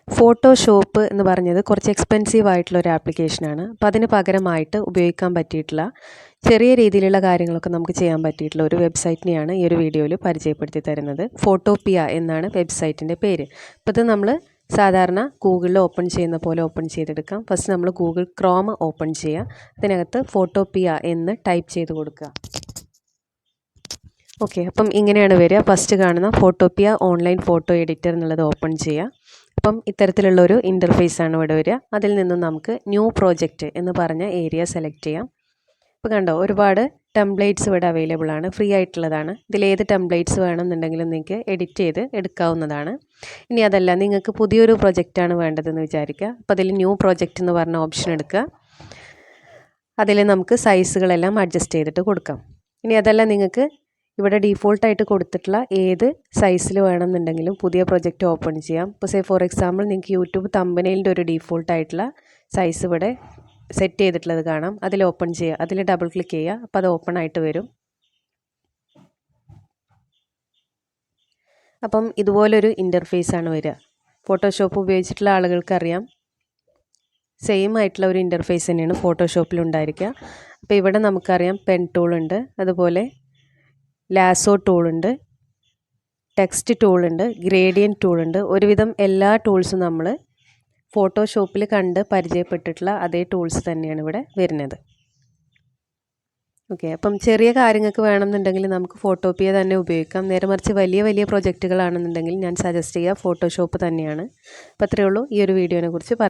Photoshop എന്ന് പറഞ്ഞത് കുറച്ച് എക്സ്പെൻസീവ് ആയിട്ടുള്ള ഒരു ആപ്ലിക്കേഷനാണ്. അപ്പോൾ അതിന് പകരമായിട്ട് ഉപയോഗിക്കാൻ പറ്റിയിട്ടുള്ള ചെറിയ രീതിയിലുള്ള കാര്യങ്ങളൊക്കെ നമുക്ക് ചെയ്യാൻ പറ്റിയിട്ടുള്ള ഒരു വെബ്സൈറ്റിനെയാണ് ഈ ഒരു വീഡിയോയിൽ പരിചയപ്പെടുത്തി തരുന്നത്. ഫോട്ടോപിയ എന്നാണ് വെബ്സൈറ്റിൻ്റെ പേര്. അപ്പോൾ ഇത് നമ്മൾ സാധാരണ ഗൂഗിളിൽ ഓപ്പൺ ചെയ്യുന്ന പോലെ ഓപ്പൺ ചെയ്തെടുക്കാം. ഫസ്റ്റ് നമ്മൾ ഗൂഗിൾ ക്രോം ഓപ്പൺ ചെയ്യുക. അതിനകത്ത് ഫോട്ടോപിയ എന്ന് ടൈപ്പ് ചെയ്ത് കൊടുക്കുക. ഓക്കെ, അപ്പം ഇങ്ങനെയാണ് വരിക. ഫസ്റ്റ് കാണുന്ന ഫോട്ടോപിയ ഓൺലൈൻ ഫോട്ടോ എഡിറ്റർ എന്നുള്ളത് ഓപ്പൺ ചെയ്യുക. അപ്പം ഇത്തരത്തിലുള്ളൊരു ഇൻ്റർഫേസാണ് ഇവിടെ വരിക. അതിൽ നിന്നും നമുക്ക് ന്യൂ പ്രോജക്റ്റ് എന്ന് പറഞ്ഞ ഏരിയ സെലക്ട് ചെയ്യാം. ഇപ്പോൾ കണ്ടോ, ഒരുപാട് ടെംപ്ലേറ്റ്സ് ഇവിടെ അവൈലബിൾ ആണ്, ഫ്രീ ആയിട്ടുള്ളതാണ്. ഇതിലേത് ടെംപ്ലേറ്റ്സ് വേണമെന്നുണ്ടെങ്കിലും നിങ്ങൾക്ക് എഡിറ്റ് ചെയ്ത് എടുക്കാവുന്നതാണ്. ഇനി അതല്ല, നിങ്ങൾക്ക് പുതിയൊരു പ്രൊജക്റ്റാണ് വേണ്ടതെന്ന് വിചാരിക്കുക. അപ്പോൾ അതിൽ ന്യൂ പ്രോജക്റ്റ് എന്ന് പറഞ്ഞ ഓപ്ഷൻ എടുക്കുക. അതിൽ നമുക്ക് സൈസുകളെല്ലാം അഡ്ജസ്റ്റ് ചെയ്തിട്ട് കൊടുക്കാം. ഇനി അതല്ല, നിങ്ങൾക്ക് ഇവിടെ ഡീഫോൾട്ടായിട്ട് കൊടുത്തിട്ടുള്ള ഏത് സൈസിൽ വേണമെന്നുണ്ടെങ്കിലും പുതിയ പ്രൊജക്റ്റ് ഓപ്പൺ ചെയ്യാം. ഇപ്പോൾ ഫോർ എക്സാമ്പിൾ നിങ്ങൾക്ക് യൂട്യൂബ് തമ്പനെയിലിൻ്റെ ഒരു ഡീഫോൾട്ടായിട്ടുള്ള സൈസ് ഇവിടെ സെറ്റ് ചെയ്തിട്ടുള്ളത് കാണാം. അതിൽ ഓപ്പൺ ചെയ്യുക, അതിൽ ഡബിൾ ക്ലിക്ക് ചെയ്യുക. അപ്പോൾ അത് ഓപ്പൺ ആയിട്ട് വരും. അപ്പം ഇതുപോലൊരു ഇൻ്റർഫേസാണ് വരിക. ഫോട്ടോഷോപ്പ് ഉപയോഗിച്ചിട്ടുള്ള ആളുകൾക്കറിയാം, സെയിം ആയിട്ടുള്ള ഒരു ഇൻ്റർഫേസ് തന്നെയാണ് ഫോട്ടോഷോപ്പിൽ ഉണ്ടായിരിക്കുക. അപ്പോൾ ഇവിടെ നമുക്കറിയാം പെൻ ടൂളുണ്ട്, അതുപോലെ ലാസോ ടൂളുണ്ട്, ടെക്സ്റ്റ് ടൂളുണ്ട്, ഗ്രേഡിയൻറ്റ് ടൂളുണ്ട്. ഒരുവിധം എല്ലാ ടൂൾസും നമ്മൾ ഫോട്ടോഷോപ്പിൽ കണ്ട് പരിചയപ്പെട്ടിട്ടുള്ള അതേ ടൂൾസ് തന്നെയാണ് ഇവിടെ വരുന്നത്. ഓക്കെ, അപ്പം ചെറിയ കാര്യങ്ങൾക്ക് വേണമെന്നുണ്ടെങ്കിൽ നമുക്ക് ഫോട്ടോപിയ തന്നെ ഉപയോഗിക്കാം. നേരെ മറിച്ച് വലിയ വലിയ പ്രൊജക്റ്റുകളാണെന്നുണ്ടെങ്കിൽ ഞാൻ സജസ്റ്റ് ചെയ്യുക ഫോട്ടോഷോപ്പ് തന്നെയാണ്. അപ്പോൾ അത്രയേ ഉള്ളൂ ഈ ഒരു വീഡിയോനെ കുറിച്ച്